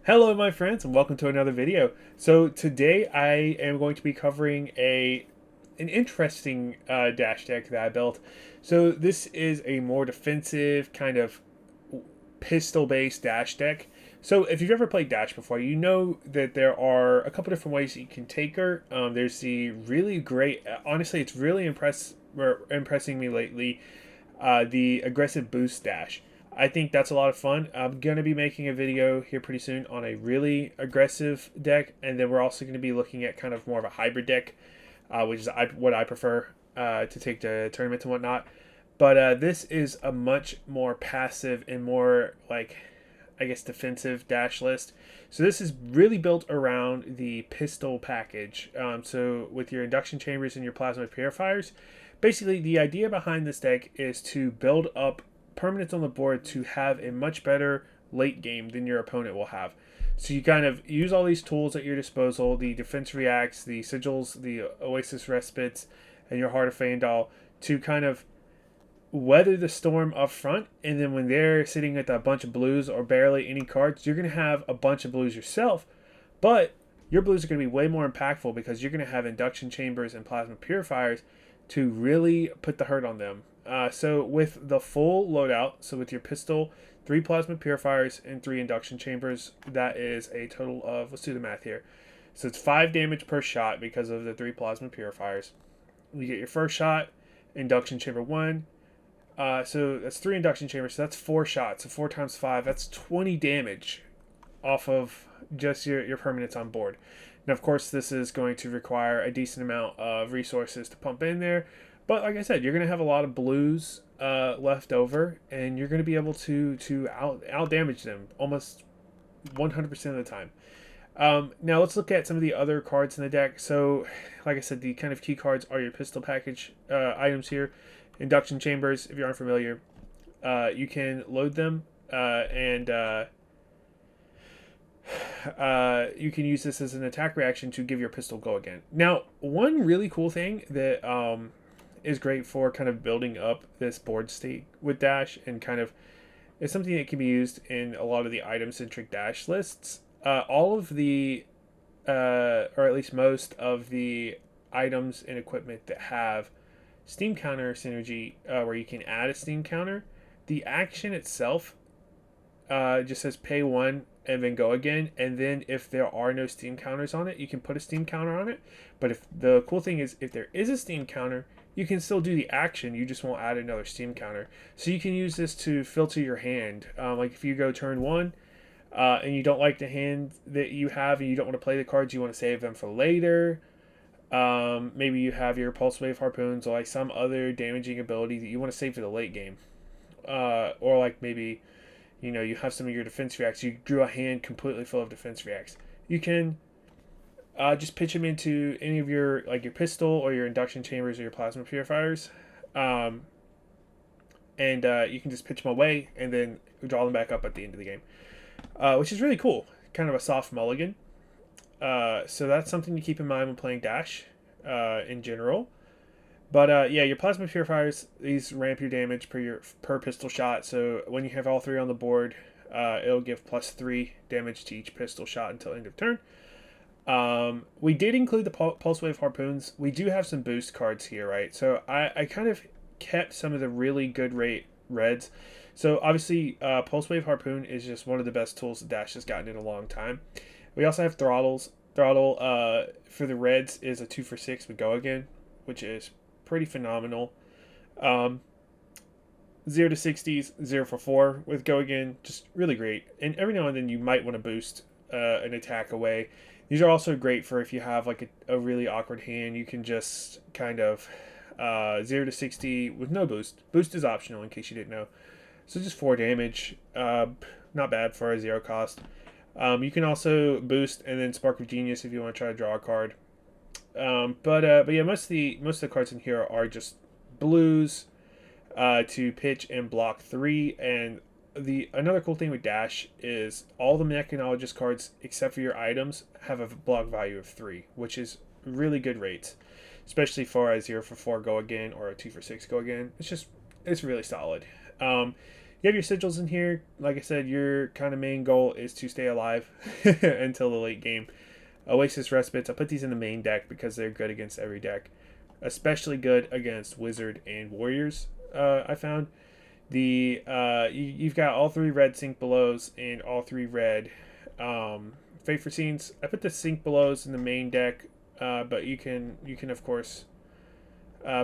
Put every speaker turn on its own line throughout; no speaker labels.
Hello my friends and welcome to another video. So today I am going to be covering an interesting dash deck that I built. So this is a more defensive kind of pistol based dash deck. So if you've ever played dash before, you know that there are a couple different ways that you can take her. There's the really great, honestly it's really impressing me lately, the aggressive boost dash. I think that's a lot of fun. I'm going to be making a video here pretty soon on a really aggressive deck, and then we're also going to be looking at kind of more of a hybrid deck, which is what I prefer to take to tournaments and whatnot. But this is a much more passive and more, like, I guess, defensive dash list. So this is really built around the pistol package. So with your induction chambers and your plasma purifiers, basically the idea behind this deck is to build up permanents on the board to have a much better late game than your opponent will have. So you kind of use all these tools at your disposal, the defense reacts, the sigils, the oasis respites, and your heart of Fandal, to kind of weather the storm up front. And then when they're sitting with a bunch of blues or barely any cards, you're going to have a bunch of blues yourself, but your blues are going to be way more impactful because you're going to have induction chambers and plasma purifiers to really put the hurt on them. So with the full loadout, so with your pistol, 3 plasma purifiers, and 3 induction chambers, that is a total of, let's do the math here. So it's 5 damage per shot because of the 3 plasma purifiers. You get your first shot, induction chamber 1. So that's 3 induction chambers, so that's 4 shots. So 4 times 5, that's 20 damage off of just your permanents on board. Now, of course, this is going to require a decent amount of resources to pump in there. But like I said, you're going to have a lot of blues left over, and you're going to be able to out damage them almost 100% of the time. Now let's look at some of the other cards in the deck. So, like I said, the kind of key cards are your pistol package items here. Induction chambers, if you're unfamiliar, you can load them and you can use this as an attack reaction to give your pistol go again. Now, one really cool thing that is great for kind of building up this board state with dash, and kind of is something that can be used in a lot of the item centric dash lists. All of the or at least most of the items and equipment that have steam counter synergy, where you can add a steam counter, the action itself just says pay 1 and then go again, and then if there are no steam counters on it, you can put a steam counter on it. But if the cool thing is, if there is a steam counter, you can still do the action, you just won't add another steam counter. So you can use this to filter your hand. Like if you go turn 1 and you don't like the hand that you have and you don't want to play the cards, you want to save them for later. Maybe you have your pulse wave harpoons or like some other damaging ability that you want to save for the late game. Or like maybe, you know, you have some of your defense reacts. You drew a hand completely full of defense reacts. You can just pitch them into any of your, like your pistol or your induction chambers or your plasma purifiers. And you can just pitch them away and then draw them back up at the end of the game. Which is really cool. Kind of a soft mulligan. So that's something to keep in mind when playing dash in general. But yeah, your plasma purifiers, these ramp your damage per pistol shot. So when you have all 3 on the board, it'll give +3 damage to each pistol shot until end of turn. We did include the pulse wave harpoons. We do have some boost cards here, right? So I kind of kept some of the really good rate reds. So obviously, pulse wave harpoon is just one of the best tools that dash has gotten in a long time. We also have throttles. Throttle for the reds is a 2 for 6 with go again, which is pretty phenomenal. 0 to 60s, 0 for 4 with go again, just really great. And every now and then you might want to boost an attack away. These are also great for if you have like a really awkward hand. You can just kind of 0 to 60 with no boost. Boost is optional in case you didn't know. So just 4 damage. Not bad for a 0 cost. You can also boost and then Spark of Genius if you want to try to draw a card. But yeah, most of the cards in here are just blues to pitch and block 3. And another cool thing with dash is all the mechanologist cards except for your items have a block value of 3, which is really good rates, especially for a 0 for 4 go again or a 2 for 6 go again. It's really solid. You have your sigils in here. Like I said, your kind of main goal is to stay alive until the late game. Oasis Respites, I put these in the main deck because they're good against every deck. Especially good against Wizard and Warriors, I found. You've got all 3 red Sink Belows and all 3 red Fate for Scenes. I put the Sink Belows in the main deck, but you can of course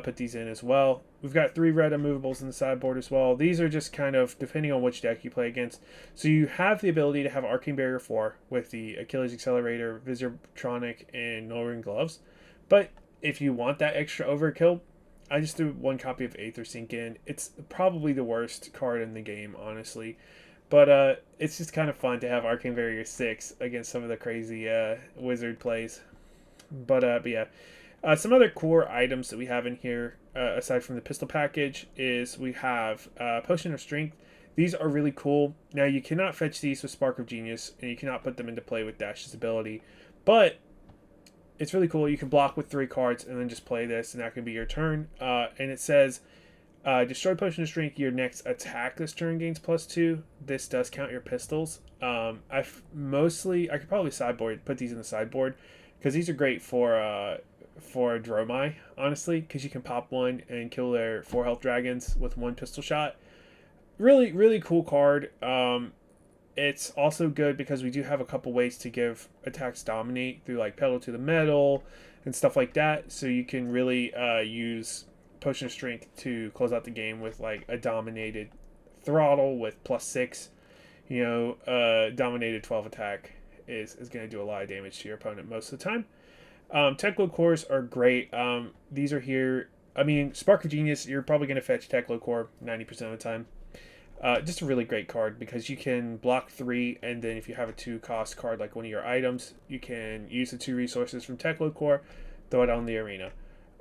put these in as well. We've got 3 red unmovables in the sideboard as well. These are just kind of depending on which deck you play against. So you have the ability to have Arcane Barrier 4 with the Achilles Accelerator, Visor-tronic, and Null Gloves. But if you want that extra overkill, I just threw 1 copy of Aether Sink in. It's probably the worst card in the game, honestly. But it's just kind of fun to have Arcane Barrier 6 against some of the crazy Wizard plays. But yeah. Some other core items that we have in here, aside from the pistol package, is we have Potion of Strength. These are really cool. Now, you cannot fetch these with Spark of Genius, and you cannot put them into play with Dash's ability. But it's really cool. You can block with 3 cards and then just play this, and that can be your turn. And it says, destroy Potion of Strength, your next attack this turn gains +2. This does count your pistols. I could probably put these in the sideboard, because these are great for Dromai, honestly, because you can pop 1 and kill their 4 health dragons with 1 pistol shot. Really, really cool card. It's also good because we do have a couple ways to give attacks dominate through like pedal to the metal and stuff like that. So you can really use Potion of Strength to close out the game with like a dominated throttle with +6. Dominated 12 attack is going to do a lot of damage to your opponent most of the time. Techlo cores are great. These are here. I mean, Spark of Genius, you're probably going to fetch Techlo core 90% of the time. Just a really great card because you can block 3, and then if you have a 2-cost card like one of your items, you can use the 2 resources from Techlo core, throw it on the arena.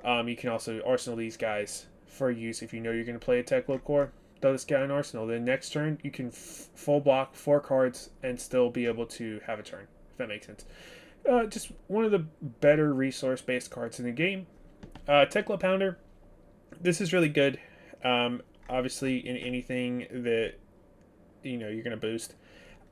You can also arsenal these guys for use if you know you're going to play a Techlo core. Throw this guy in arsenal. Then next turn, you can full block 4 cards and still be able to have a turn, if that makes sense. Just one of the better resource-based cards in the game. Tekla Pounder. This is really good. Obviously, in anything that you're going to boost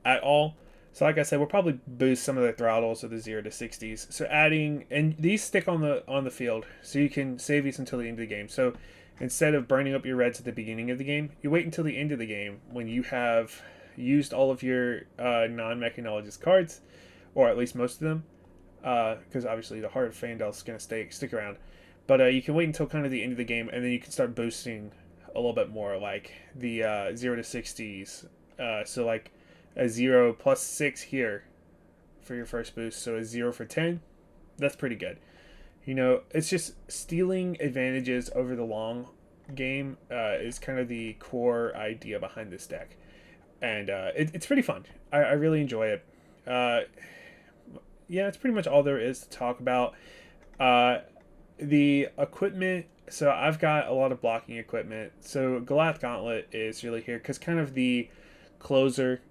at all. So, like I said, we'll probably boost some of the throttles of the 0 to 60s. So, and these stick on the field, so you can save these until the end of the game. So, instead of burning up your reds at the beginning of the game, you wait until the end of the game when you have used all of your non-mechanologist cards. Or at least most of them, because obviously the Heart of Fandel is going to stick around. But you can wait until kind of the end of the game, and then you can start boosting a little bit more, like the 0 to 60s. So like a 0 +6 here for your first boost, so a 0 for 10. That's pretty good. It's just stealing advantages over the long game is kind of the core idea behind this deck. And it's pretty fun. I really enjoy it. Yeah, that's pretty much all there is to talk about. The equipment, so I've got a lot of blocking equipment. So Goliath Gauntlet is really here because kind of the closer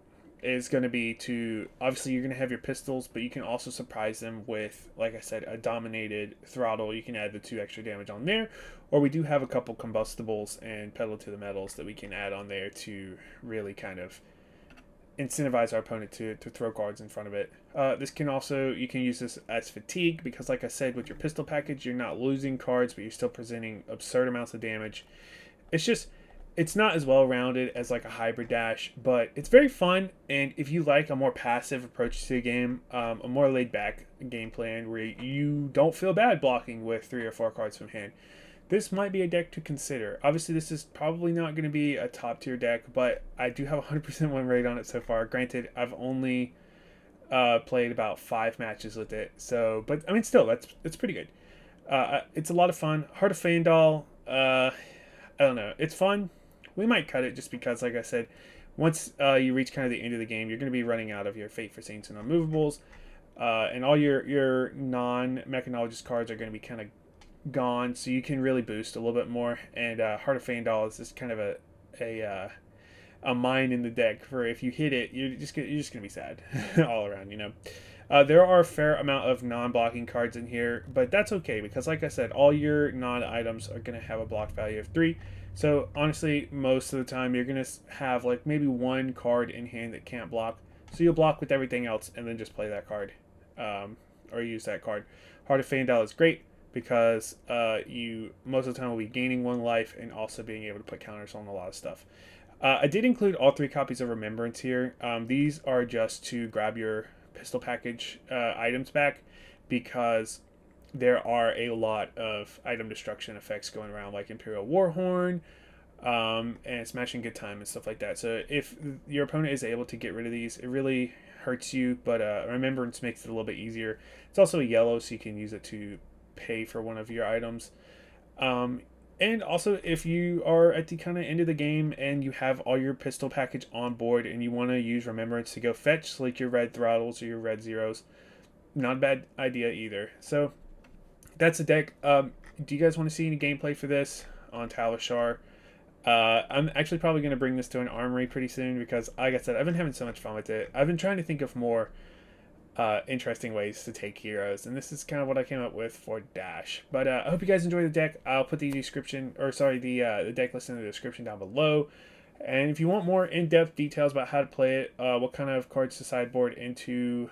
is going to be to, obviously you're going to have your pistols, but you can also surprise them with, like I said, a dominated throttle. You can add the 2 extra damage on there, or we do have a couple combustibles and pedal to the metals that we can add on there to really kind of incentivize our opponent to throw cards in front of it. You can use this as fatigue because, like I said, with your pistol package, you're not losing cards, but you're still presenting absurd amounts of damage. It's not as well rounded as like a hybrid dash, but it's very fun. And if you like a more passive approach to the game, a more laid back game plan where you don't feel bad blocking with 3 or 4 cards from hand, this might be a deck to consider. Obviously, this is probably not going to be a top tier deck, but I do have 100% win rate on it so far. Granted, I've only played about 5 matches with it, but I mean, still, it's pretty good. It's a lot of fun. Heart of Fandal, I don't know, it's fun. We might cut it just because, like I said, once you reach kind of the end of the game, you're going to be running out of your Fate for Saints and Unmovables, and all your non-mechanologist cards are going to be kind of gone, so you can really boost a little bit more. And Heart of Fandal is just kind of a mine in the deck for if you hit it, you're just gonna be sad all around. There are a fair amount of non-blocking cards in here, but that's okay because, like I said, all your non-items are gonna have a block value of 3. So honestly, most of the time you're gonna have like maybe one card in hand that can't block. So you'll block with everything else and then just play that card, or use that card. Heart of Fandal is great because you most of the time will be gaining one life and also being able to put counters on a lot of stuff. I did include all 3 copies of Remembrance here. These are just to grab your pistol package items back because there are a lot of item destruction effects going around, like Imperial Warhorn, and Smashing Good Time and stuff like that. So if your opponent is able to get rid of these, it really hurts you, but Remembrance makes it a little bit easier. It's also yellow, so you can use it to pay for one of your items. Um, and also, if you are at the kind of end of the game and you have all your pistol package on board and you want to use Remembrance to go fetch like your red throttles or your red zeros, not a bad idea either. So that's the deck. Do you guys want to see any gameplay for this on Talishar? I'm actually probably going to bring this to an armory pretty soon because, like I said, I've been having so much fun with it. I've been trying to think of more interesting ways to take heroes, and this is kind of what I came up with for Dash. But I hope you guys enjoy the deck. I'll put the description, or sorry, the deck list in the description down below. And if you want more in-depth details about how to play it, what kind of cards to sideboard into,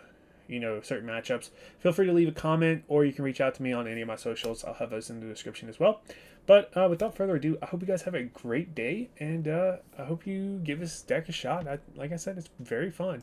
certain matchups, feel free to leave a comment, or you can reach out to me on any of my socials. I'll have those in the description as well. But without further ado, I hope you guys have a great day, and I hope you give this deck a shot. Like I said, it's very fun.